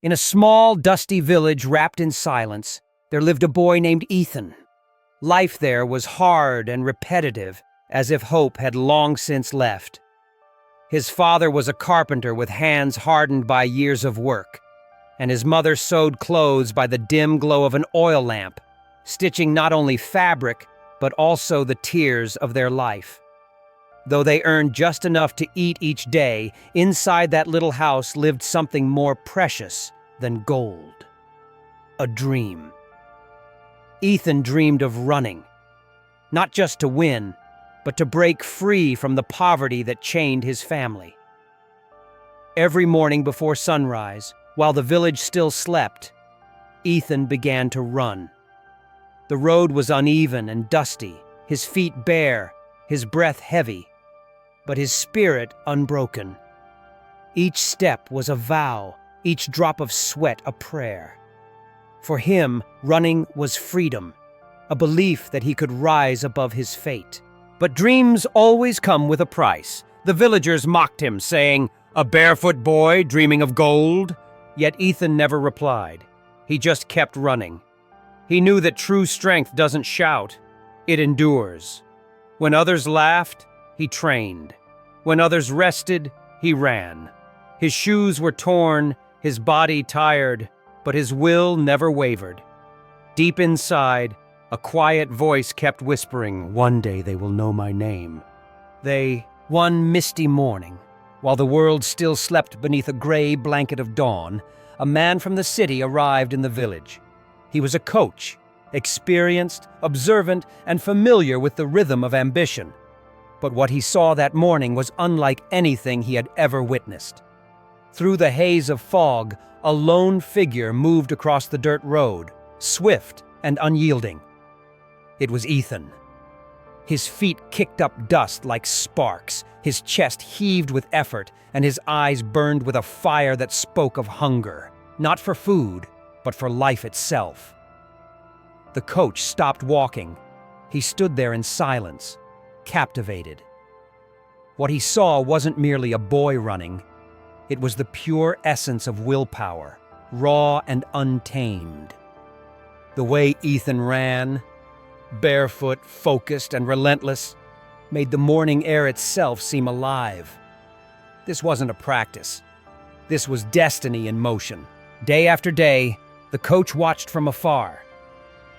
In a small, dusty village wrapped in silence, there lived a boy named Ethan. Life there was hard and repetitive, as if hope had long since left. His father was a carpenter with hands hardened by years of work, and his mother sewed clothes by the dim glow of an oil lamp, stitching not only fabric, but also the tears of their life. Though they earned just enough to eat each day, inside that little house lived something more precious than gold. A dream. Ethan dreamed of running, not just to win, but to break free from the poverty that chained his family. Every morning before sunrise, while the village still slept, Ethan began to run. The road was uneven and dusty, his feet bare, his breath heavy, but his spirit unbroken. Each step was a vow, each drop of sweat a prayer. For him, running was freedom, a belief that he could rise above his fate. But dreams always come with a price. The villagers mocked him, saying, "A barefoot boy dreaming of gold?" Yet Ethan never replied. He just kept running. He knew that true strength doesn't shout, it endures. When others laughed, he trained. When others rested, he ran. His shoes were torn, his body tired, but his will never wavered. Deep inside, a quiet voice kept whispering, "One day they will know my name." One misty morning, while the world still slept beneath a gray blanket of dawn, a man from the city arrived in the village. He was a coach, experienced, observant, and familiar with the rhythm of ambition. But what he saw that morning was unlike anything he had ever witnessed. Through the haze of fog, a lone figure moved across the dirt road, swift and unyielding. It was Ethan. His feet kicked up dust like sparks, his chest heaved with effort, and his eyes burned with a fire that spoke of hunger, not for food, but for life itself. The coach stopped walking. He stood there in silence, captivated. What he saw wasn't merely a boy running. It was the pure essence of willpower, raw and untamed. The way Ethan ran, barefoot, focused, and relentless, made the morning air itself seem alive. This wasn't a practice. This was destiny in motion. Day after day, the coach watched from afar.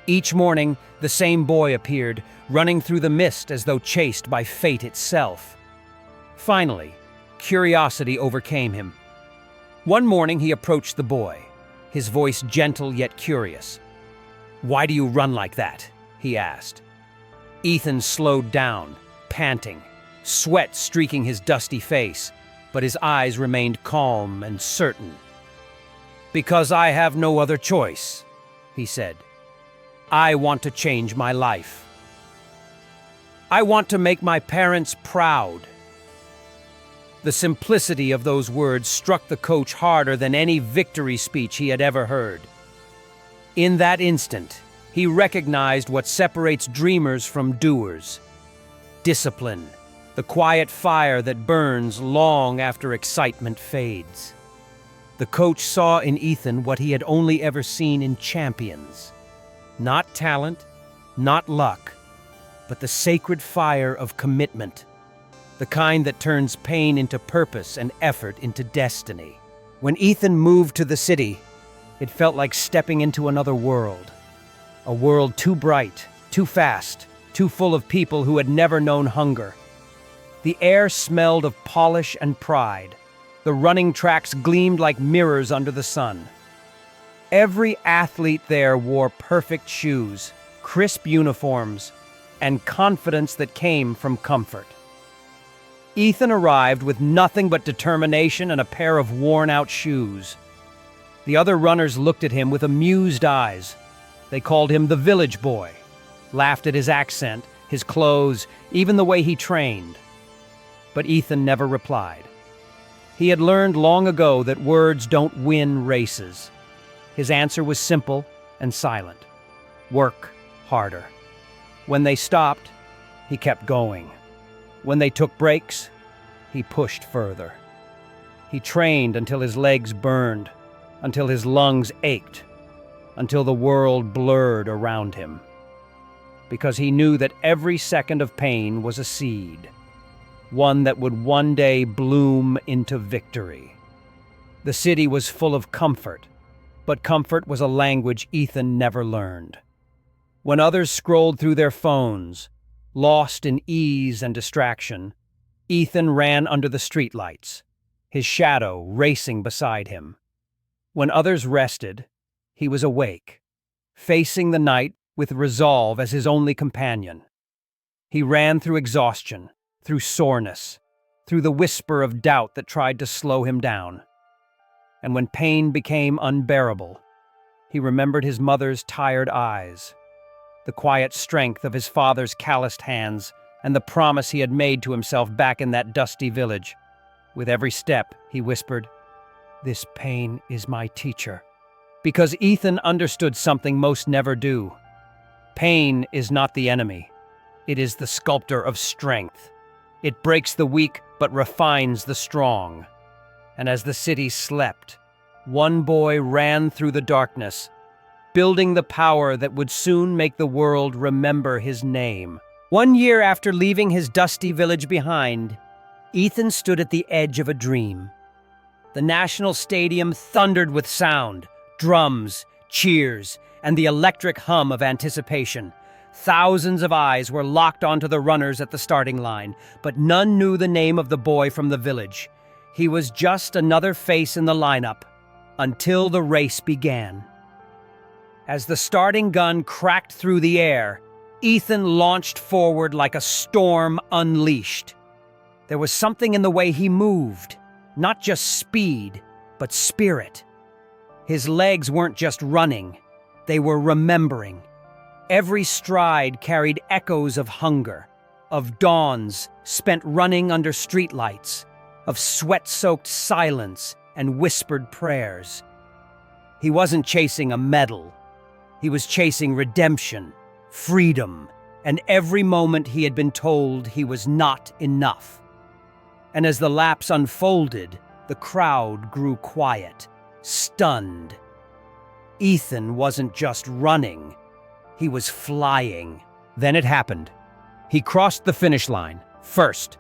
Each morning, the same boy appeared, running through the mist as though chased by fate itself. Finally, curiosity overcame him. One morning, he approached the boy, his voice gentle yet curious. "Why do you run like that?" he asked. Ethan slowed down, panting, sweat streaking his dusty face, but his eyes remained calm and certain. "Because I have no other choice," he said. "I want to change my life. I want to make my parents proud." The simplicity of those words struck the coach harder than any victory speech he had ever heard. In that instant, he recognized what separates dreamers from doers. Discipline, the quiet fire that burns long after excitement fades. The coach saw in Ethan what he had only ever seen in champions. Not talent, not luck, but the sacred fire of commitment, the kind that turns pain into purpose and effort into destiny. When Ethan moved to the city, it felt like stepping into another world. A world too bright, too fast, too full of people who had never known hunger. The air smelled of polish and pride. The running tracks gleamed like mirrors under the sun. Every athlete there wore perfect shoes, crisp uniforms, and confidence that came from comfort. Ethan arrived with nothing but determination and a pair of worn-out shoes. The other runners looked at him with amused eyes. They called him the village boy, laughed at his accent, his clothes, even the way he trained. But Ethan never replied. He had learned long ago that words don't win races. His answer was simple and silent. Work harder. When they stopped, he kept going. When they took breaks, he pushed further. He trained until his legs burned, until his lungs ached, until the world blurred around him. Because he knew that every second of pain was a seed, one that would one day bloom into victory. The city was full of comfort, but comfort was a language Ethan never learned. When others scrolled through their phones, lost in ease and distraction, Ethan ran under the streetlights, his shadow racing beside him. When others rested, he was awake, facing the night with resolve as his only companion. He ran through exhaustion, through soreness, through the whisper of doubt that tried to slow him down. And when pain became unbearable, he remembered his mother's tired eyes, the quiet strength of his father's calloused hands, and the promise he had made to himself back in that dusty village. With every step, he whispered, "This pain is my teacher." Because Ethan understood something most never do. Pain is not the enemy. It is the sculptor of strength. It breaks the weak but refines the strong. And as the city slept, one boy ran through the darkness, building the power that would soon make the world remember his name. 1 year after leaving his dusty village behind, Ethan stood at the edge of a dream. The national stadium thundered with sound, drums, cheers, and the electric hum of anticipation. Thousands of eyes were locked onto the runners at the starting line, but none knew the name of the boy from the village. He was just another face in the lineup, until the race began. As the starting gun cracked through the air, Ethan launched forward like a storm unleashed. There was something in the way he moved, not just speed, but spirit. His legs weren't just running, they were remembering. Every stride carried echoes of hunger, of dawns spent running under streetlights, of sweat-soaked silence and whispered prayers. He wasn't chasing a medal. He was chasing redemption, freedom, and every moment he had been told he was not enough. And as the laps unfolded, the crowd grew quiet, stunned. Ethan wasn't just running, he was flying. Then it happened. He crossed the finish line, first,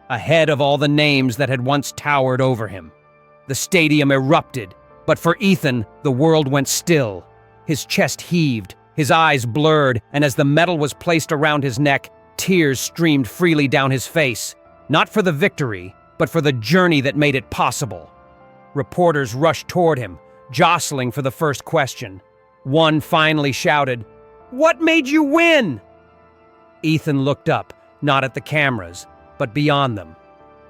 ahead of all the names that had once towered over him. The stadium erupted, but for Ethan, the world went still. His chest heaved, his eyes blurred, and as the medal was placed around his neck, tears streamed freely down his face. Not for the victory, but for the journey that made it possible. Reporters rushed toward him, jostling for the first question. One finally shouted, "What made you win?" Ethan looked up, not at the cameras, but beyond them,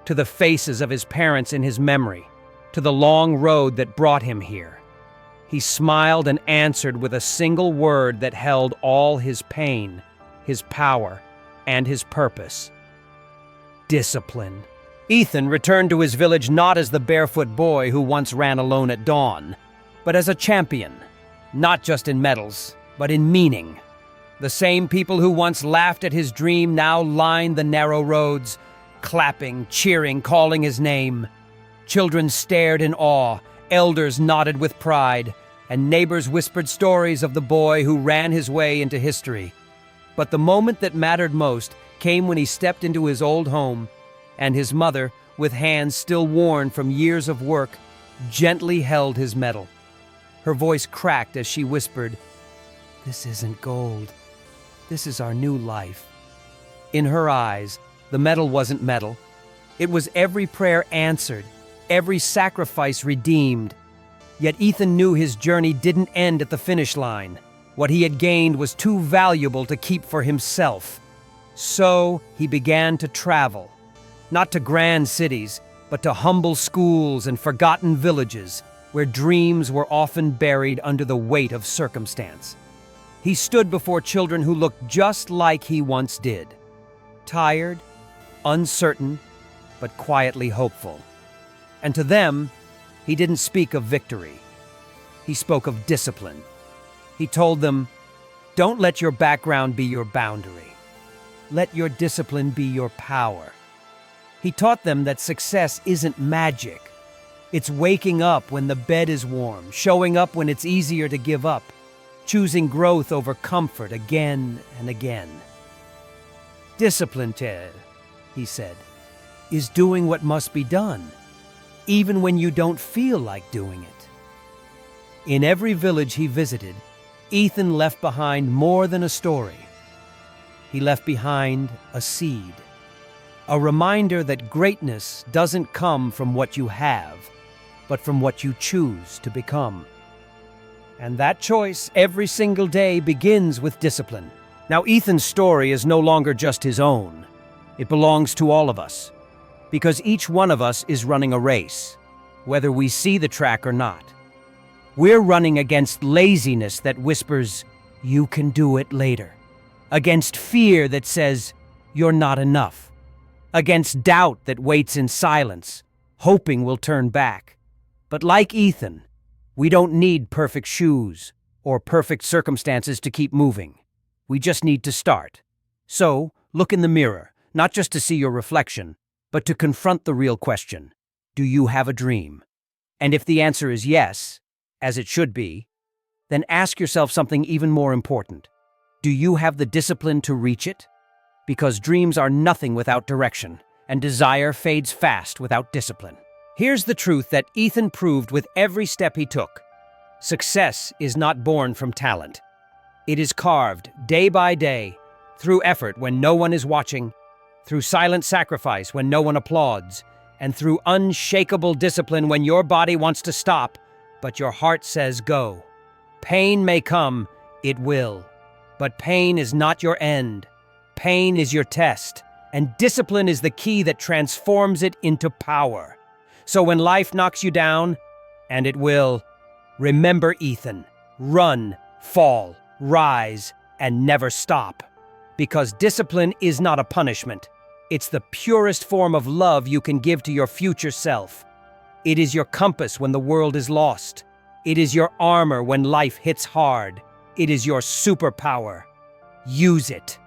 to the faces of his parents in his memory, to the long road that brought him here. He smiled and answered with a single word that held all his pain, his power, and his purpose. Discipline. Ethan returned to his village not as the barefoot boy who once ran alone at dawn, but as a champion, not just in medals, but in meaning. The same people who once laughed at his dream now lined the narrow roads, clapping, cheering, calling his name. Children stared in awe, elders nodded with pride, and neighbors whispered stories of the boy who ran his way into history. But the moment that mattered most came when he stepped into his old home, and his mother, with hands still worn from years of work, gently held his medal. Her voice cracked as she whispered, "This isn't gold. This is our new life." In her eyes, the medal wasn't metal. It was every prayer answered, every sacrifice redeemed. Yet Ethan knew his journey didn't end at the finish line. What he had gained was too valuable to keep for himself. So he began to travel, not to grand cities, but to humble schools and forgotten villages, where dreams were often buried under the weight of circumstance. He stood before children who looked just like he once did, tired, uncertain, but quietly hopeful. And to them, he didn't speak of victory. He spoke of discipline. He told them, "Don't let your background be your boundary. Let your discipline be your power." He taught them that success isn't magic. It's waking up when the bed is warm, showing up when it's easier to give up, choosing growth over comfort again and again. Discipline, Ted, he said, is doing what must be done, even when you don't feel like doing it. In every village he visited, Ethan left behind more than a story. He left behind a seed, a reminder that greatness doesn't come from what you have, but from what you choose to become. And that choice every single day begins with discipline. Now, Ethan's story is no longer just his own. It belongs to all of us, because each one of us is running a race, whether we see the track or not. We're running against laziness that whispers, "You can do it later," against fear that says, "You're not enough," against doubt that waits in silence, hoping we'll turn back. But like Ethan, we don't need perfect shoes or perfect circumstances to keep moving. We just need to start. So, look in the mirror, not just to see your reflection, but to confront the real question. Do you have a dream? And if the answer is yes, as it should be, then ask yourself something even more important. Do you have the discipline to reach it? Because dreams are nothing without direction, and desire fades fast without discipline. Here's the truth that Ethan proved with every step he took. Success is not born from talent. It is carved day by day, through effort when no one is watching, through silent sacrifice when no one applauds, and through unshakable discipline when your body wants to stop, but your heart says go. Pain may come, it will. But pain is not your end. Pain is your test, and discipline is the key that transforms it into power. So when life knocks you down, and it will, remember Ethan. Run, fall, rise, and never stop. Because discipline is not a punishment. It's the purest form of love you can give to your future self. It is your compass when the world is lost. It is your armor when life hits hard. It is your superpower. Use it.